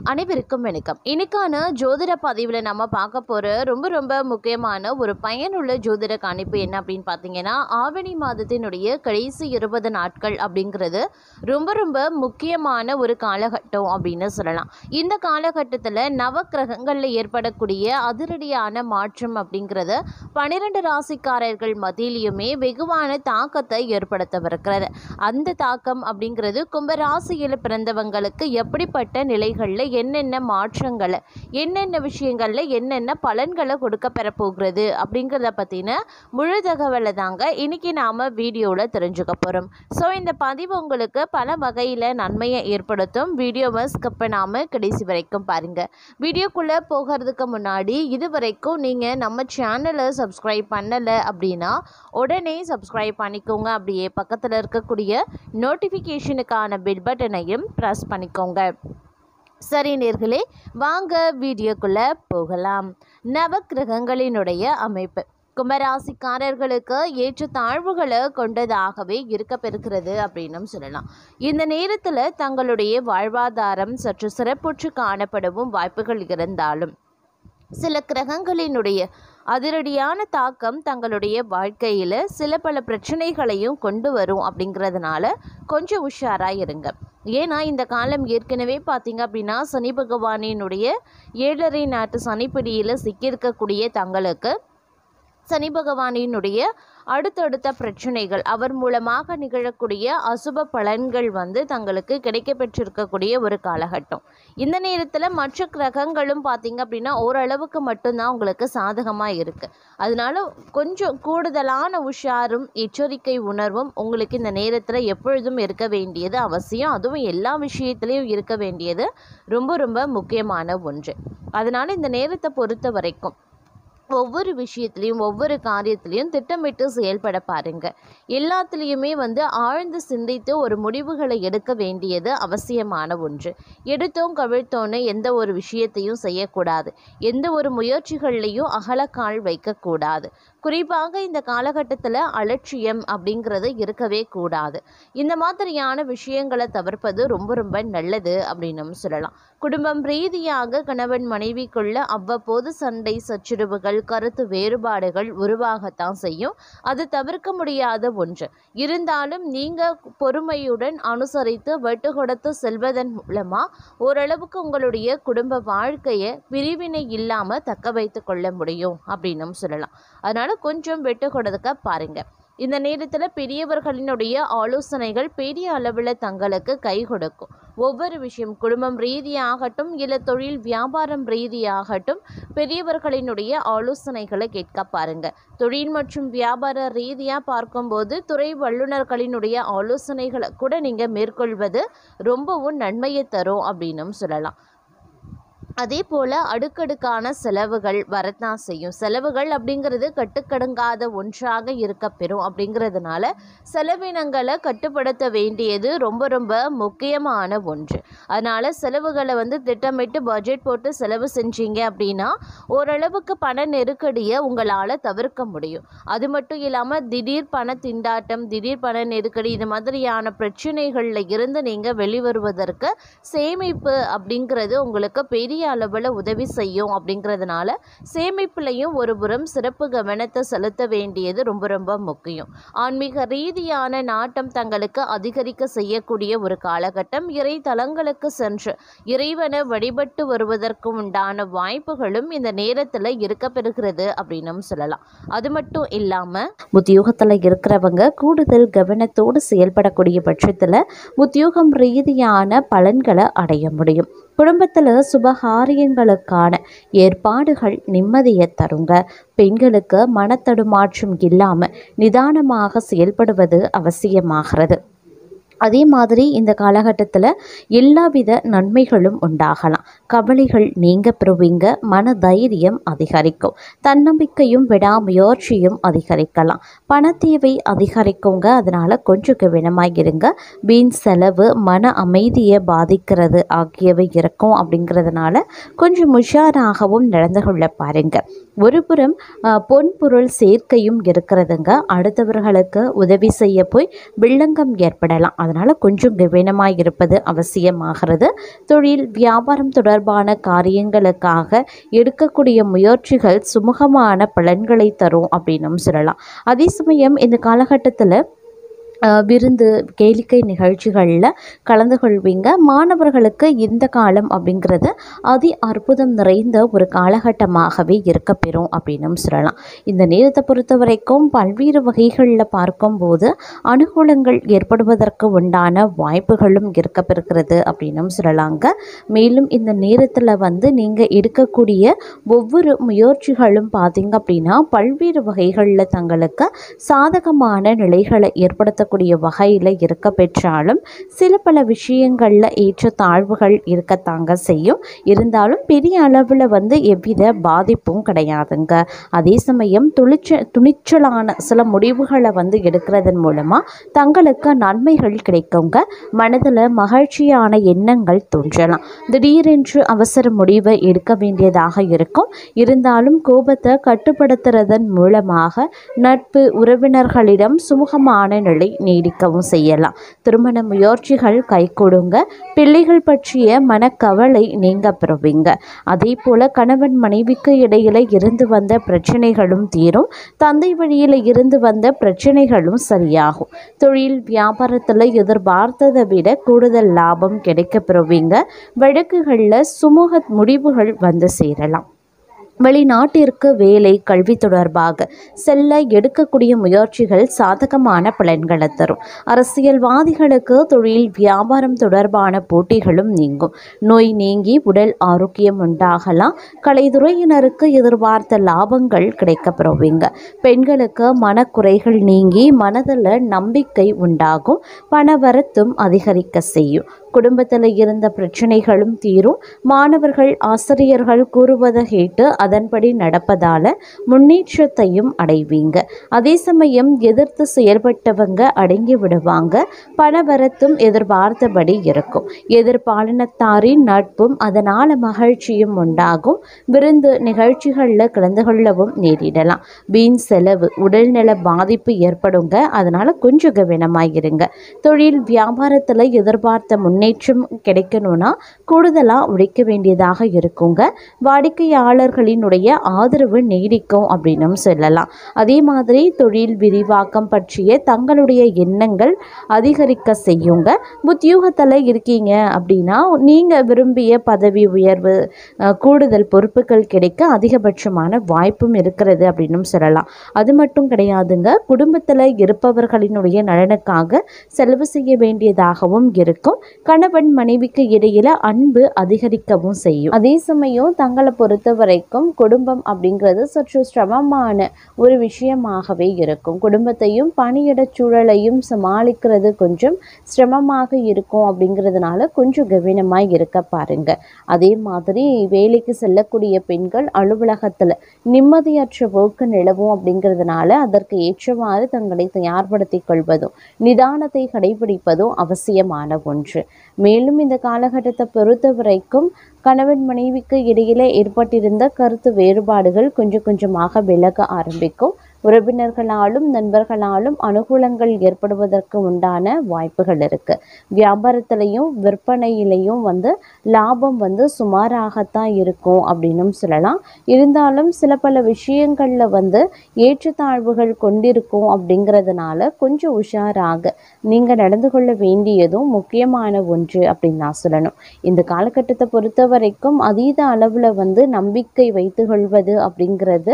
அனைவருக்கும் வணக்கம். இன்னைக்கான ஜோதிட பதிவில் நம்ம பார்க்க போகிற ரொம்ப முக்கியமான ஒரு பயனுள்ள ஜோதிட கணிப்பு என்ன அப்படின்னு பார்த்தீங்கன்னா, ஆவணி மாதத்தினுடைய கடைசி 20 நாட்கள் அப்படிங்கிறது ரொம்ப முக்கியமான ஒரு காலகட்டம் அப்படின்னு சொல்லலாம். இந்த காலகட்டத்தில் நவக்கிரகங்களில் ஏற்படக்கூடிய அதிரடியான மாற்றம் அப்படிங்கிறது 12 ராசிக்காரர்கள் மத்தியிலையுமே வெகுவான தாக்கத்தை ஏற்படுத்தவிருக்கிறது. அந்த தாக்கம் அப்படிங்கிறது கும்பராசியில் பிறந்தவங்களுக்கு எப்படிப்பட்ட நிலைகளில் என்னென்ன மாற்றங்களை, என்னென்ன விஷயங்களில் என்னென்ன பலன்களை கொடுக்க பெறப்போகிறது அப்படிங்கிறத பற்றின முழு தகவலை தாங்க இன்றைக்கி நாம் வீடியோவில் தெரிஞ்சுக்க போகிறோம். ஸோ இந்த பதிவு உங்களுக்கு பல வகையில் நன்மையை ஏற்படுத்தும். வீடியோவை ஸ்கிப் பண்ணாமல் கடைசி வரைக்கும் பாருங்கள். வீடியோக்குள்ளே போகிறதுக்கு முன்னாடி இது வரைக்கும் நீங்கள் நம்ம சேனலை சப்ஸ்கிரைப் பண்ணலை அப்படின்னா உடனே சப்ஸ்கிரைப் பண்ணிக்கோங்க. அப்படியே பக்கத்தில் இருக்கக்கூடிய நோட்டிஃபிகேஷனுக்கான பெல் பட்டனையும் ப்ரெஸ் பண்ணிக்கோங்க. சரி நேர்களே, வாங்க வீடியோக்குள்ளே போகலாம். நவக்கிரகங்களினுடைய அமைப்பு கும்பராசிக்காரர்களுக்கு ஏற்ற தாழ்வுகளை கொண்டதாகவே இருக்கப்பெறுகிறது அப்படின்னு சொல்லலாம். இந்த நேரத்தில் தங்களுடைய வாழ்வாதாரம் சற்று சிறப்புற்று காணப்படவும் வாய்ப்புகள் இருந்தாலும் சில கிரகங்களினுடைய அதிரடியான தாக்கம் தங்களுடைய வாழ்க்கையில் சில பல பிரச்சனைகளையும் கொண்டு வரும். அப்படிங்கிறதுனால கொஞ்சம் உஷாராக இருங்க. ஏன்னா இந்த காலம் ஏற்கனவே பார்த்தீங்க அப்படின்னா சனி பகவானினுடைய 7.5 நாட்டு சனிப்பிடியில் சிக்கியிருக்கக்கூடிய தங்களுக்கு சனி பகவானினுடைய அடுத்தடுத்த பிரச்சனைகள், அவர் மூலமாக நிகழக்கூடிய அசுப பலன்கள் தங்களுக்கு கிடைக்க பெற்றிருக்கக்கூடிய ஒரு காலகட்டம். இந்த நேரத்தில் மற்ற கிரகங்களும் பார்த்தீங்க அப்படின்னா ஓரளவுக்கு மட்டும்தான் உங்களுக்கு சாதகமாக இருக்குது. அதனால கொஞ்சம் கூடுதலான உஷாரும் எச்சரிக்கை உணர்வும் உங்களுக்கு இந்த நேரத்தில் எப்பொழுதும் இருக்க வேண்டியது அவசியம். அதுவும் எல்லா விஷயத்துலையும் இருக்க வேண்டியது ரொம்ப முக்கியமான ஒன்று. அதனால் இந்த நேரத்தை பொறுத்த வரைக்கும் ஒவ்வொரு விஷயத்துலையும் ஒவ்வொரு காரியத்திலையும் திட்டமிட்டு செயல்பட பாருங்க. எல்லாத்துலேயுமே ஆழ்ந்து சிந்தித்து ஒரு முடிவுகளை எடுக்க வேண்டியது அவசியமான ஒன்று. எடுத்தோம் கவிழ்த்தோன்னு எந்த ஒரு விஷயத்தையும் செய்யக்கூடாது. எந்த ஒரு முயற்சிகள்லையும் அகலக்கால் வைக்கக்கூடாது. குறிப்பாக இந்த காலகட்டத்தில் அலட்சியம் அப்படிங்கிறது இருக்கவே கூடாது. இந்த மாதிரியான விஷயங்களை தவிர்ப்பது ரொம்ப நல்லது அப்படின்னு சொல்லலாம். குடும்பம் ரீதியாக கணவன் மனைவிக்குள்ள அவ்வப்போது சண்டை சச்சரவுகள், கருத்து வேறுபாடுகள் உருவாகத்தான் செய்யும். அது தவிர்க்க முடியாத ஒன்று. இருந்தாலும் நீங்கள் பொறுமையுடன் அனுசரித்து விட்டு கொடுத்து செல்வதன் மூலமாக ஓரளவுக்கு உங்களுடைய குடும்ப வாழ்க்கையை பிரிவினை இல்லாமல் தக்க வைத்து கொள்ள முடியும் அப்படின்னு சொல்லலாம். அதனால் கொஞ்சம் விட்டு கொடுக்க பாருங்க. இந்த நேரத்தில் பெரியவர்களினுடைய ஆலோசனைகள் பெரிய அளவில் தங்களுக்கு கை கொடுக்கும். ஒவ்வொரு விஷயம் குடும்பம் ரீதியாகட்டும் இல்லை தொழில் வியாபாரம் ரீதியாகட்டும் பெரியவர்களினுடைய ஆலோசனைகளை கேட்க பாருங்க. தொழில் மற்றும் வியாபார ரீதியாக பார்க்கும்போது துறை வல்லுநர்களினுடைய ஆலோசனைகளை கூட நீங்கள் மேற்கொள்வது ரொம்பவும் நன்மையை தரும் அப்படின்னு சொல்லலாம். அதே போல் அடுக்கடுக்கான செலவுகள் வரத்தான் செய்யும். செலவுகள் அப்படிங்கிறது கட்டுக்கடங்காத ஒன்றாக இருக்க பெறும். அப்படிங்கிறதுனால செலவினங்களை கட்டுப்படுத்த வேண்டியது ரொம்ப முக்கியமான ஒன்று. அதனால் செலவுகளை திட்டமிட்டு பட்ஜெட் போட்டு செலவு செஞ்சீங்க அப்படின்னா ஓரளவுக்கு பண நெருக்கடியை உங்களால் தவிர்க்க முடியும். அது மட்டும் இல்லாமல் திடீர் பண திண்டாட்டம், திடீர் பண நெருக்கடி இது மாதிரியான பிரச்சனைகளில் இருந்து நீங்கள் வெளிவருவதற்கு சேமிப்பு அப்படிங்கிறது உங்களுக்கு பெரிய அளவில் உதவி செய்யும். அப்படிங்கிறதுனால சேமிப்புலையும் ஒரு புறம் சிறப்பு கவனத்தை செலுத்த வேண்டியது ரொம்ப முக்கியம். ஆன்மீக ரீதியான நாட்டம் தங்களுக்கு அதிகரிக்க செய்யக்கூடிய ஒரு காலகட்டம். இறை தலங்களுக்கு சென்று இறைவனை வழிபட்டு வருவதற்கு உண்டான வாய்ப்புகளும் இந்த நேரத்தில் இருக்க பெறுகிறது அப்படின்னு சொல்லலாம். அது மட்டும் இல்லாமல் உத்தியோகத்தில் இருக்கிறவங்க கூடுதல் கவனத்தோடு செயல்படக்கூடிய பட்சத்தில் உத்தியோகம் ரீதியான பலன்களை அடைய முடியும். குடும்பத்தில் சுபகாரியங்களுக்கான ஏற்பாடுகள் நிம்மதியை தருங்க. பெண்களுக்கு மனத்தடுமாற்றம் இல்லாமல் நிதானமாக செயல்படுவது அவசியமாகிறது. அதே மாதிரி இந்த காலகட்டத்தில் எல்லாவித நன்மைகளும் உண்டாகலாம். கவலைகள் நீங்க பெறுவீங்க. மன தைரியம் அதிகரிக்கும். தன்னம்பிக்கையும் விடாமுயற்சியும் அதிகரிக்கலாம். பணத்தேவை அதிகரிக்குங்க. அதனால் கொஞ்சம் கவனமாக இருங்க. வீண் செலவு மன அமைதியை பாதிக்கிறது ஆகியவை இருக்கும். அப்படிங்கிறதுனால கொஞ்சம் உஷாராகவும் நடந்து கொள்ள பாருங்க. ஒரு புறம் பொன்பொருள் சேர்க்கையும் இருக்கிறதுங்க. அடுத்தவர்களுக்கு உதவி செய்ய போய் வில்லங்கம் ஏற்படலாம். அதனால் கொஞ்சம் கவனமாக இருப்பது அவசியமாகிறது. தொழில் வியாபாரம் தொடர்பான காரியங்களுக்காக எடுக்கக்கூடிய முயற்சிகள் சுமூகமான பலன்களை தரும் அப்படின்னும் சொல்லலாம். அதே சமயம் இந்த காலகட்டத்தில் விருந்து கேளிக்கை நிகழ்ச்சிகளில் கலந்து கொள்வீங்க. மாணவர்களுக்கு இந்த காலம் அப்படிங்கிறது அதி அற்புதம் நிறைந்த ஒரு காலகட்டமாகவே இருக்கப்பெறும் அப்படின்னும் சொல்லலாம். இந்த நேரத்தை பொறுத்த வரைக்கும் பல்வேறு வகைகளில் பார்க்கும்போது அனுகூலங்கள் ஏற்படுவதற்கு உண்டான வாய்ப்புகளும் இருக்கப்பெறுகிறது அப்படின்னும் சொல்லலாங்க. மேலும் இந்த நேரத்தில் நீங்கள் எடுக்கக்கூடிய ஒவ்வொரு முயற்சிகளும் பார்த்திங்க அப்படின்னா பல்வேறு வகைகளில் தங்களுக்கு சாதகமான நிலைகளை ஏற்படுத்த வகையில் இருக்க பெற்றாலும் சில பல விஷயங்கள்ல ஏற்ற தாழ்வுகள் இருக்கத்தாங்க செய்யும். இருந்தாலும் பெரிய அளவில் எவ்வித பாதிப்பும் கிடையாதுங்க. அதே சமயம் துணிச்சலான சில முடிவுகளை எடுக்கிறதன் மூலமா தங்களுக்கு நன்மைகள் கிடைக்குங்க. மனதில் மகிழ்ச்சியான எண்ணங்கள் தோன்றலாம். திடீரென்று அவசர முடிவை எடுக்க வேண்டியதாக இருக்கும். இருந்தாலும் கோபத்தை கட்டுப்படுத்துறதன் மூலமாக நட்பு உறவினர்களிடம் சுமூகமான நிலை நீடிக்கவும் செய்யலாம். திருமண முயற்சிகள் கைகூடுங்க. பிள்ளைகள் பற்றிய மனக்கவலை நீங்க பெறுவீங்க. அதே போல கணவன் மனைவிக்கு இடையில இருந்து வந்த பிரச்சனைகளும் தீரும். தந்தை வழியில் இருந்து வந்த பிரச்சனைகளும் சரியாகும். தொழில் வியாபாரத்தில் எதிர்பார்த்ததை விட கூடுதல் லாபம் கிடைக்க பெறுவீங்க. வழக்குகளில் சுமூக முடிவுகள் சேரலாம். வெளிநாட்டிற்கு வேலை கல்வி தொடர்பாக செல்ல எடுக்கக்கூடிய முயற்சிகள் சாதகமான பலன்களை தரும். அரசியல்வாதிகளுக்கு தொழில் வியாபாரம் தொடர்பான போட்டிகளும் நீங்கும். நோய் நீங்கி உடல் ஆரோக்கியம் உண்டாகலாம். கலைத்துறையினருக்கு எதிர்பார்த்த லாபங்கள் கிடைக்கப்பெறுவீங்க. பெண்களுக்கு மனக்குறைகள் நீங்கி மனதில் நம்பிக்கை உண்டாகும். பணவரத்தும் அதிகரிக்க செய்யும். குடும்பத்தில் இருந்த பிரச்சனைகளும் தீரும். மாணவர்கள் ஆசிரியர்கள் கூறுவதை கேட்டு அதன்படி நடப்பதால முன்னேற்றத்தையும் அடைவீங்க. அதே சமயம் எதிர்த்து செயல்பட்டவங்க அடங்கி விடுவாங்க. பணவரத்தும் எதிர்பார்த்தபடி இருக்கும். எதிர்பாலினத்தாரின் நட்பும் அதனால மகிழ்ச்சியும் உண்டாகும். விருந்து நிகழ்ச்சிகளில் கலந்து கொள்ளவும் நேரிடலாம். வீண் செலவு உடல்நல பாதிப்பு ஏற்படுங்க. அதனால கொஞ்சம் கவனமாயிருங்க. தொழில் வியாபாரத்தில் எதிர்பார்த்த முன்னேற்றம் கிடைக்கணும்னா கூடுதலாக உழைக்க வேண்டியதாக இருக்குங்க. வாடிக்கையாளர்களினுடைய ஆதரவு நீடிக்கும் அப்படின்னும் சொல்லலாம். அதே மாதிரி தொழில் விரிவாக்கம் பற்றிய தங்களுடைய எண்ணங்கள் அதிகரிக்க செய்யுங்க. உத்தியோகத்தில் இருக்கீங்க அப்படின்னா நீங்கள் விரும்பிய பதவி உயர்வு கூடுதல் பொறுப்புகள் கிடைக்க அதிகபட்சமான வாய்ப்பும் இருக்கிறது அப்படின்னும் சொல்லலாம். அது மட்டும் கிடையாதுங்க. குடும்பத்தில் இருப்பவர்களினுடைய நலனுக்காக செலவு செய்ய வேண்டியதாகவும் இருக்கும். கணவன் மனைவிக்கு இடையில அன்பு அதிகரிக்கவும் செய்யும். அதே சமயம் தங்களை பொறுத்த வரைக்கும் குடும்பம் அப்படிங்கிறது சற்று சிரமமான ஒரு விஷயமாகவே இருக்கும். குடும்பத்தையும் பணியிட சூழலையும் சமாளிக்கிறது கொஞ்சம் சிரமமாக இருக்கும். அப்படிங்கிறதுனால கொஞ்சம் கவனமாக இருக்க பாருங்க. அதே மாதிரி வேலைக்கு செல்லக்கூடிய பெண்கள் அலுவலகத்தில் நிம்மதியற்ற போக்கு நிலவும். அப்படிங்கிறதுனால அதற்கு ஏற்றவாறு தங்களை தயார்படுத்திக் கொள்வதும் நிதானத்தை கடைபிடிப்பதும் அவசியமான ஒன்று. மேலும் இந்த காலகட்டத்தை பொறுத்த வரைக்கும் கணவன் மனைவிக்கு இடையிலே ஏற்பட்டிருந்த கருத்து வேறுபாடுகள் கொஞ்சம் கொஞ்சமாக விலக ஆரம்பிக்கும். உறவினர்களாலும் நண்பர்களாலும் அனுகூலங்கள் ஏற்படுவதற்கு உண்டான வாய்ப்புகள் இருக்கு. வியாபாரத்திலையும் விற்பனையிலையும் லாபம் சுமாராகத்தான் இருக்கும் அப்படின்னும் சொல்லலாம். இருந்தாலும் சில பல விஷயங்கள்ல ஏற்றத்தாழ்வுகள் கொண்டிருக்கும். அப்படிங்கிறதுனால கொஞ்சம் உஷாராக நீங்க நடந்து கொள்ள வேண்டியதும் முக்கியமான ஒன்று அப்படின்னு நான் சொல்லணும். இந்த காலகட்டத்தை பொறுத்த வரைக்கும் அதீத அளவுல நம்பிக்கை வைத்து கொள்வது அப்படிங்கிறது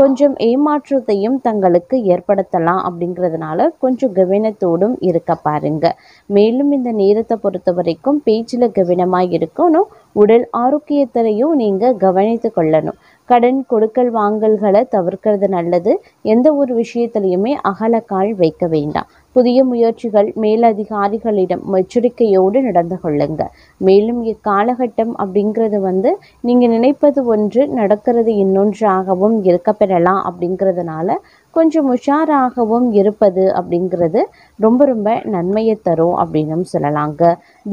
கொஞ்சம் ஏமாற்றத்தையும் தங்களுக்கு ஏற்படுத்தலாம். அப்படிங்கிறதுனால கொஞ்சம் கவனத்தோடும் இருக்க பாருங்க. மேலும் இந்த நேரத்தை பொறுத்த வரைக்கும் பேச்சில் கவனமாக இருக்கணும். உடல் ஆரோக்கியத்திலையும் நீங்கள் கவனித்து கொள்ளணும். கடன் கொடுக்கல் வாங்கல்களை தவிர்க்கிறது நல்லது. எந்த ஒரு விஷயத்திலையுமே அகலக்கால் வைக்க வேண்டாம். புதிய முயற்சிகள் மேலதிகாரிகளிடம் எச்சரிக்கையோடு நடந்து கொள்ளுங்க. மேலும் இக்காலகட்டம் அப்படிங்கிறது நீங்கள் நினைப்பது ஒன்று நடக்கிறது இன்னொன்றாகவும் இருக்க பெறலாம். அப்படிங்கிறதுனால கொஞ்சம் உஷாராகவும் இருப்பது அப்படிங்கிறது ரொம்ப ரொம்ப நன்மையை தரும் அப்படின்னும் சொல்லலாங்க.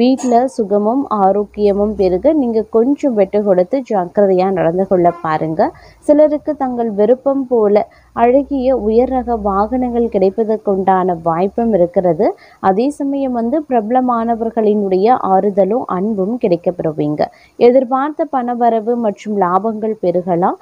வீட்டில் சுகமும் ஆரோக்கியமும் பெருக நீங்கள் கொஞ்சம் விட்டு கொடுத்து ஜாக்கிரதையாக நடந்து கொள்ள பாருங்கள். சிலருக்கு தங்கள் விருப்பம் போல அழகிய உயர் ரக வாகனங்கள் கிடைப்பதற்குண்டான வாய்ப்பும் இருக்கிறது. அதே சமயம் பிரபலமானவர்களினுடைய ஆறுதலும் அன்பும் கிடைக்கப்பெறுவீங்க. எதிர்பார்த்த பணவரவு மற்றும் லாபங்கள் பெருகலாம்.